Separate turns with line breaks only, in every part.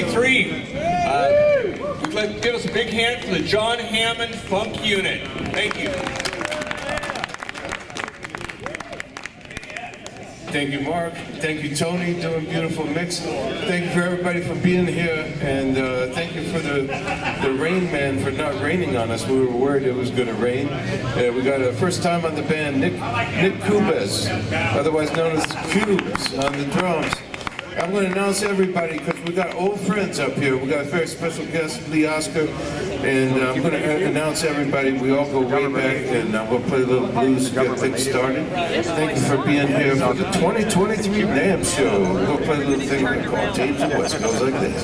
2023. We'd like to give us a big hand for the Jon Hammond Funk Unit. Thank you.
Thank you, Mark. Thank you, Tony, doing a beautiful mix. Thank you for everybody for being here, and thank you for the rain man for not raining on us. We were worried it was going to rain. We got a first time on the band, Nic Kubes, otherwise known as Cubes, on the drums. I'm going to announce everybody because we got old friends up here. We got a very special guest, Lee Oskar, and I'm going to announce everybody. We all go way back, and I'm going to play a little blues to get things started. Thank you for being here for the 2023 NAMM Show. We're going to play a little thing called Tapes of West. It goes like this.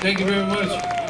Thank you very much.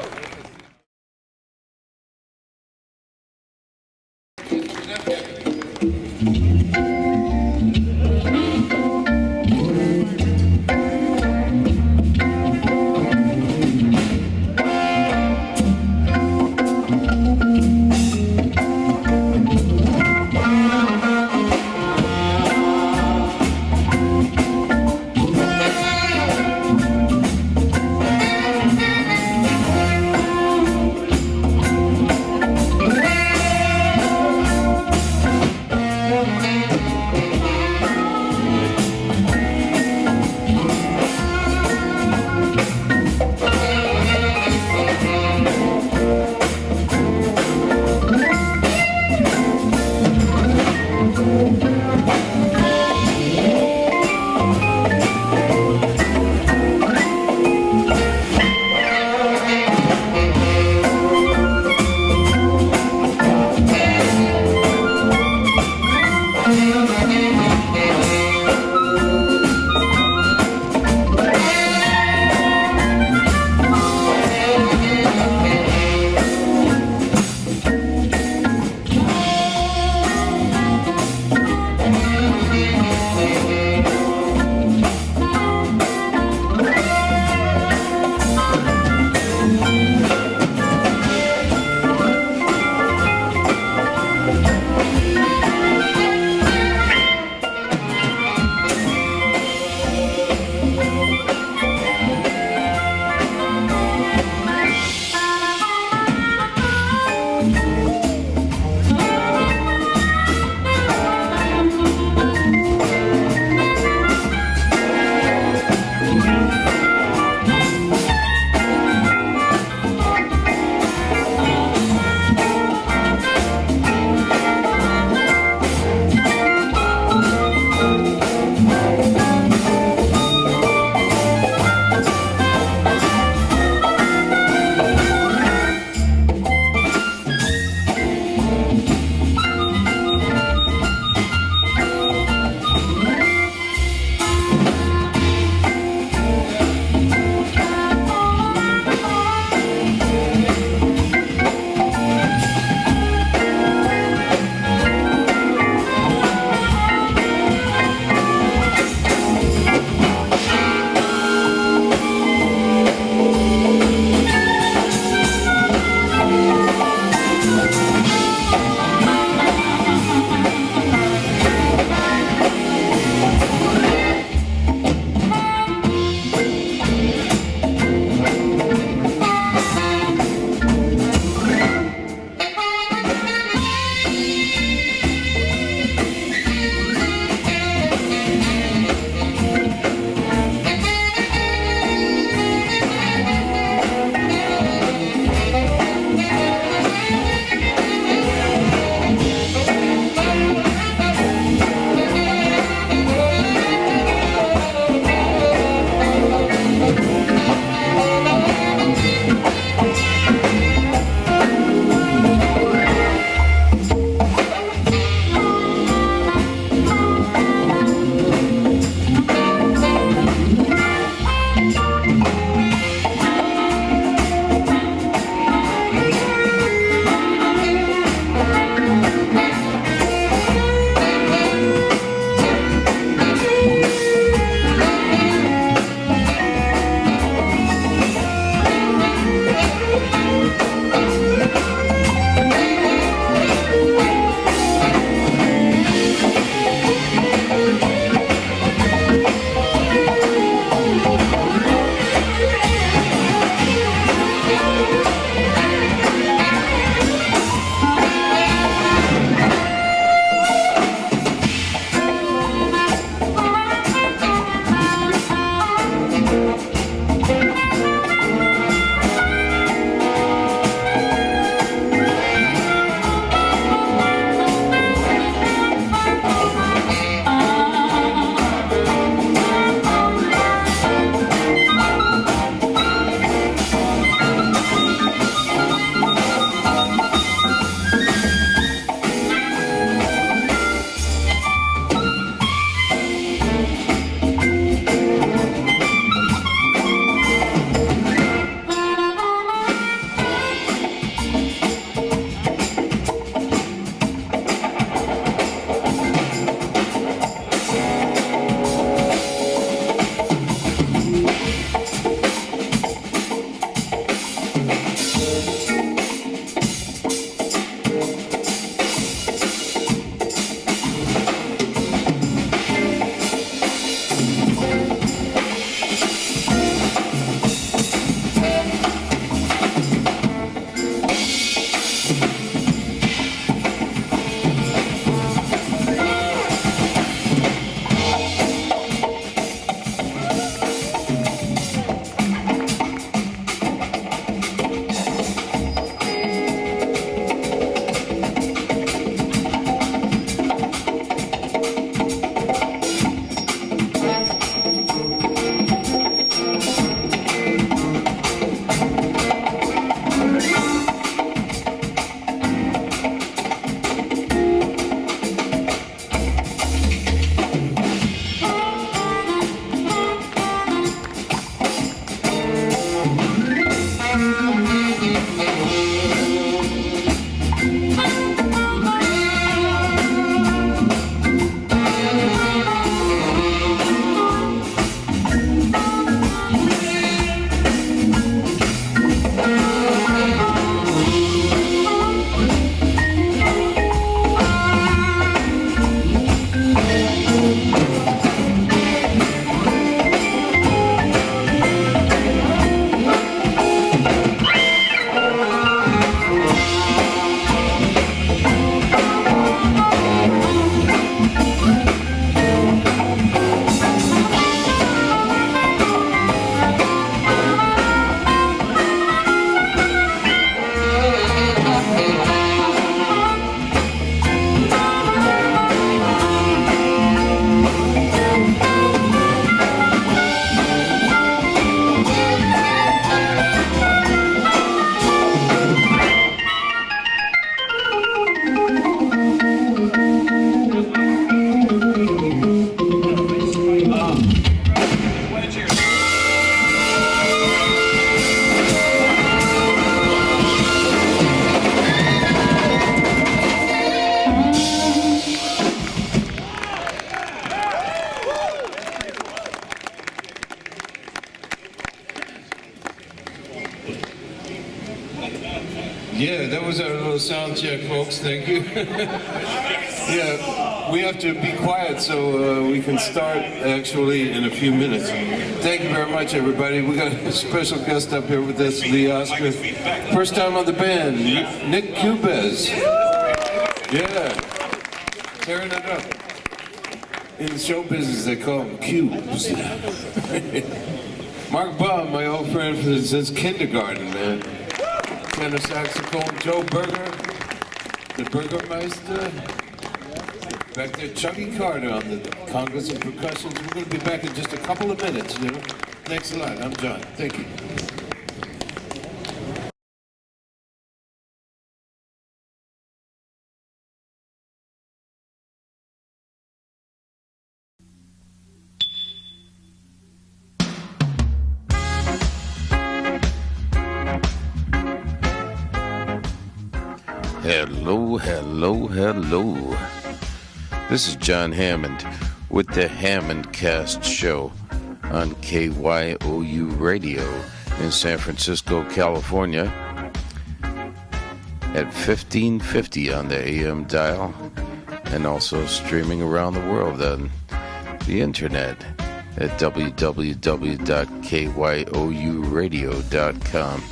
Yeah, that was our little sound check, folks. Thank you. Yeah, we have to be quiet so we can start actually in a few minutes. Thank you very much, everybody. We got a special guest up here with us, Lee Oskar. First time on the band, Nic Kubes. Yeah, tearing it up. In the show business, they call them cubes. Marc Baum, my old friend since kindergarten, man. Tenor saxophone, Joe Berger, the Burgermeister. Back there, Chuggy Carter on the congas and percussions. We're going to be back in just a couple of minutes, you know. Thanks a lot. I'm John. Thank you.
Hello, hello, hello. This is Jon Hammond with the Hammond Cast Show on KYOU Radio in San Francisco, California at 1550 on the AM dial, and also streaming around the world on the internet at www.kyouradio.com.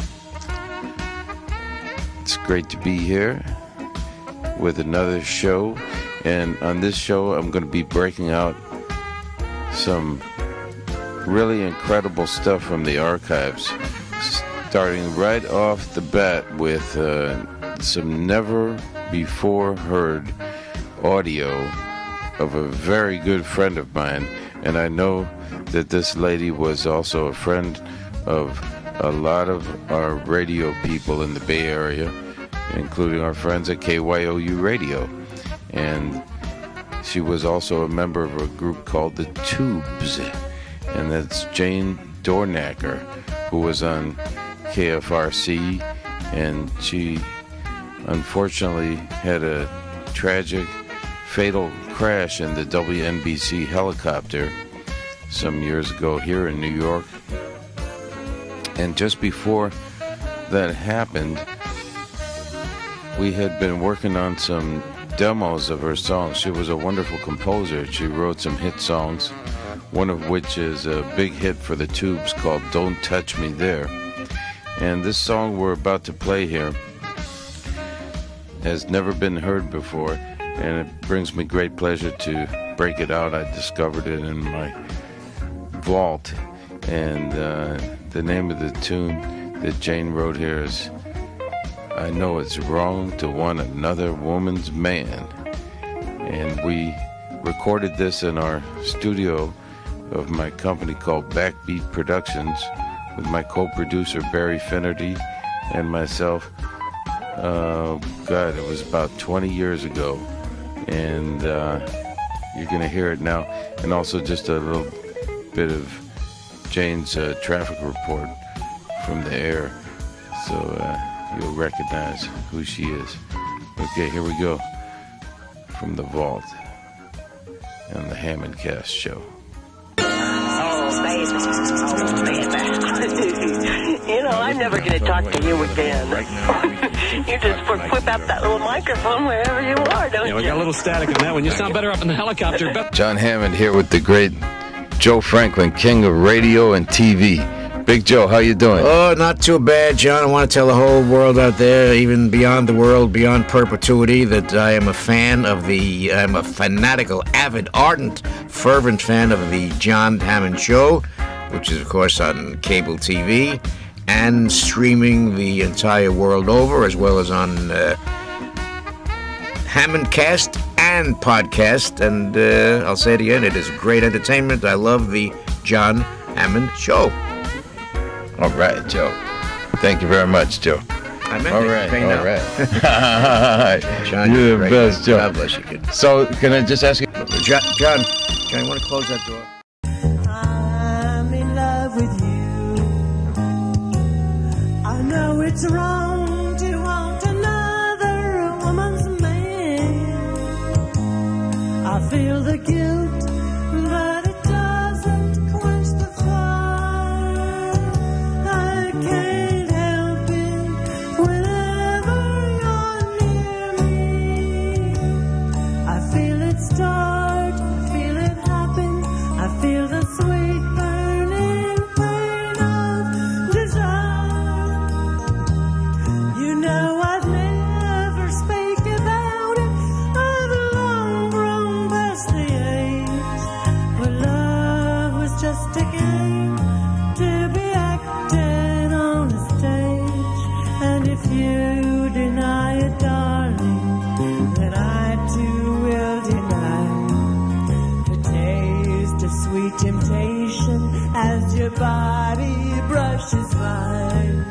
It's great to be here with another show, and on this show I'm going to be breaking out some really incredible stuff from the archives, starting right off the bat with some never before heard audio of a very good friend of mine, and I know that this lady was also a friend of a lot of our radio people in the Bay Area, including our friends at KYOU Radio. And she was also a member of a group called the Tubes, and that's Jane Dornacker, who was on KFRC, and she unfortunately had a tragic, fatal crash in the WNBC helicopter some years ago here in New York. And just before that happened, we had been working on some demos of her songs. She was a wonderful composer. She wrote some hit songs, one of which is a big hit for the Tubes called Don't Touch Me There. And this song we're about to play here has never been heard before, and it brings me great pleasure to break it out. I discovered it in my vault, and the name of the tune that Jane wrote here is I Know It's Wrong to Want Another Woman's Man. And we recorded this in our studio of my company called Backbeat Productions with my co-producer Barry Finnerty and myself. God, it was about 20 years ago, and you're going to hear it now. And also just a little bit of Jane's traffic report from the air, so you'll recognize who she is. Okay, here we go from the vault on the Hammond Cast Show.
Oh, baby. You know, I'm never going to talk to you again. You just whip out that little microphone wherever you are, don't you?
Yeah, we got a little static on that one. You sound better up in the helicopter.
Jon Hammond here with the great Joe Franklin, king of radio and TV. Big Joe, how you doing?
Oh, not too bad, John. I want to tell the whole world out there, even beyond the world, beyond perpetuity, that I am a fan of I'm a fanatical, avid, ardent, fervent fan of the Jon Hammond Show, which is, of course, on cable TV and streaming the entire world over, as well as on Hammond Cast and podcast. And I'll say it again, it is great entertainment. I love the Jon Hammond Show.
All right, Joe. Thank you very much, Joe.
I meant
all
it.
right, all right.
John,
you're the best, Joe.
God bless you, kid.
So, can I just ask you?
John, you want to close that door?
I'm in love with you. I know it's wrong to want another woman's man. I feel the guilt, but it doesn't quench the fire. I can't help it whenever your body brushes mine.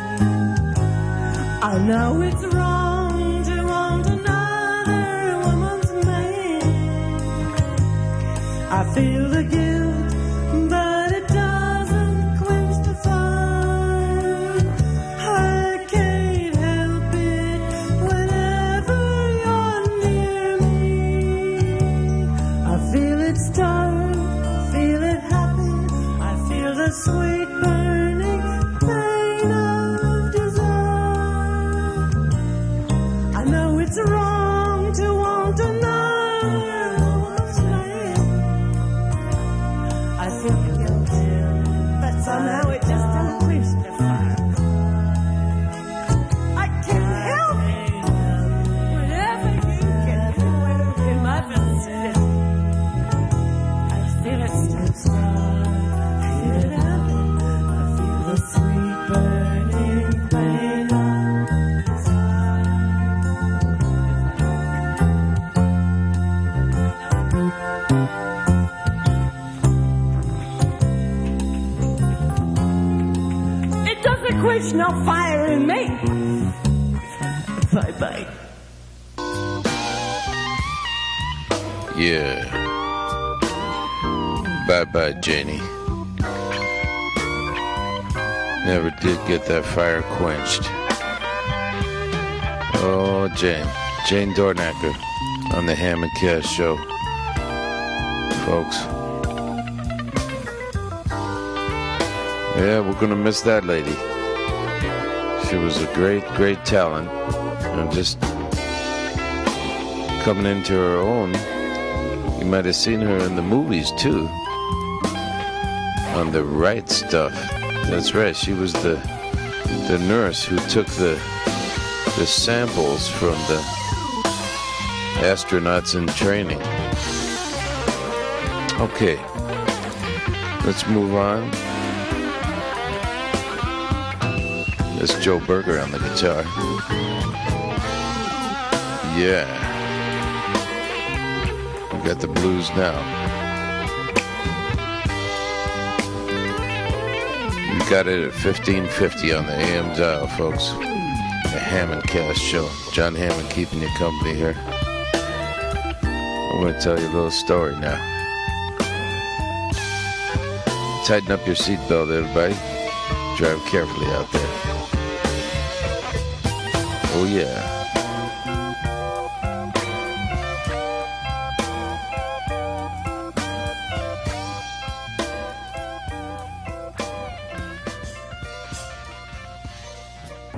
I know it's wrong to want another woman's man. I feel the guilt, but it doesn't quench the fire. I can't help it whenever you're near me. I feel it start, feel it happen. I feel the sweet burning pain of desire. I know it's wrong to want another woman's man. I feel guilty, but somehow it just don't quench the fire. I can't help it whenever you get in my vicinity. I feel it start, feel it happen. I feel the sweet burning pain of desire. It doesn't quench no fire in me. Bye bye.
Yeah. Bye-bye, Janie. Never did get that fire quenched. Oh, Jane Dornacker on the Hammond Show. Folks. Yeah, we're gonna miss that lady. She was a great talent. And just coming into her own. You might have seen her in the movies, too. On The Right Stuff. That's right, she was the nurse who took the samples from the astronauts in training. Okay, let's move on. That's Joe Berger on the guitar. Yeah. We got the blues now. You got it at 1550 on the AM dial, folks. The Hammond Show. Jon Hammond keeping you company here. I'm going to tell you a little story now. Tighten up your seatbelt, everybody. Drive carefully out there. Oh, yeah.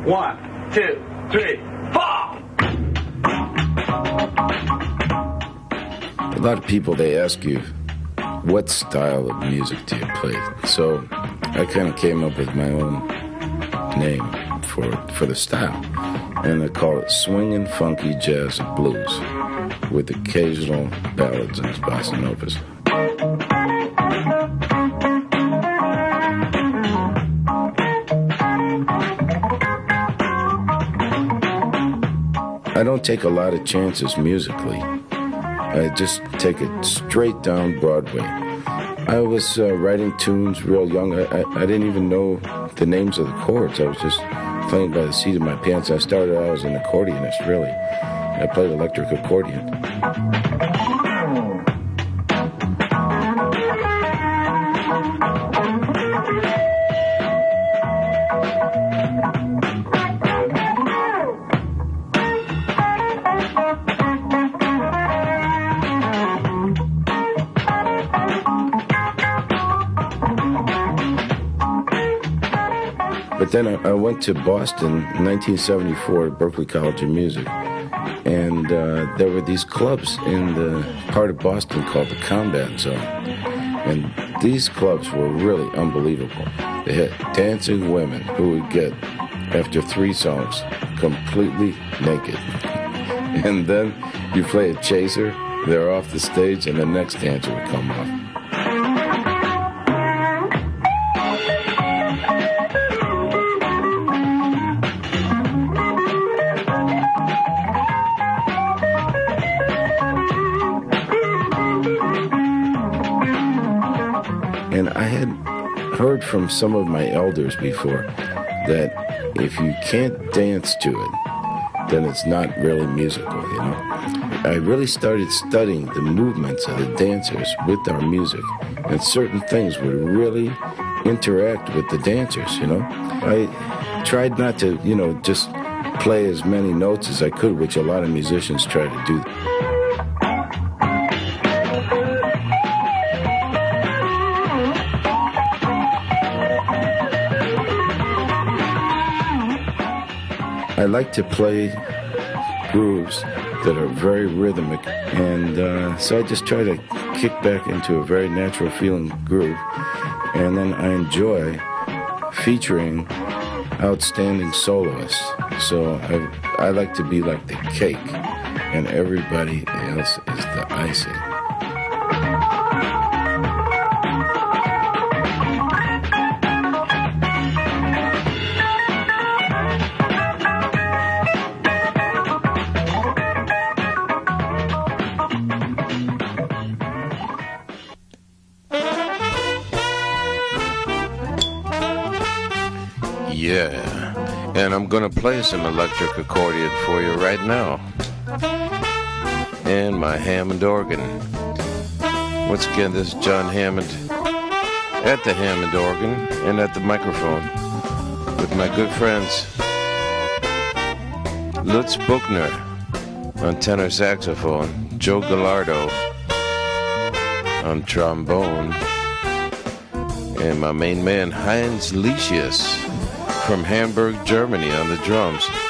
One, two, three, four!
A lot of people, they ask you, what style of music do you play? So I kind of came up with my own name for the style. And I call it swinging, funky, jazz, and blues, with occasional ballads and bossa novas. I don't take a lot of chances musically. I just take it straight down Broadway. I was writing tunes real young. I didn't even know the names of the chords. I was just playing by the seat of my pants. I started out as an accordionist, really. I played electric accordion. But then I went to Boston in 1974 at Berklee College of Music, and there were these clubs in the part of Boston called the Combat Zone, and these clubs were really unbelievable. They had dancing women who would get, after 3 songs, completely naked. And then you play a chaser, they're off the stage, and the next dancer would come off. heard from some of my elders before that if you can't dance to it, then it's not really musical, you know? I really started studying the movements of the dancers with our music, and certain things would really interact with the dancers, you know? I tried not to, you know, just play as many notes as I could, which a lot of musicians try to do. I like to play grooves that are very rhythmic, and so I just try to kick back into a very natural feeling groove, and then I enjoy featuring outstanding soloists. So I like to be like the cake, and everybody else is the icing.
Yeah, and I'm gonna play some electric accordion for you right now. And my Hammond organ. Once again, this is Jon Hammond at the Hammond organ and at the microphone with my good friends Lutz Buchner on tenor saxophone, Joe Gallardo on trombone, and my main man Heinz Lichius from Hamburg, Germany on the drums.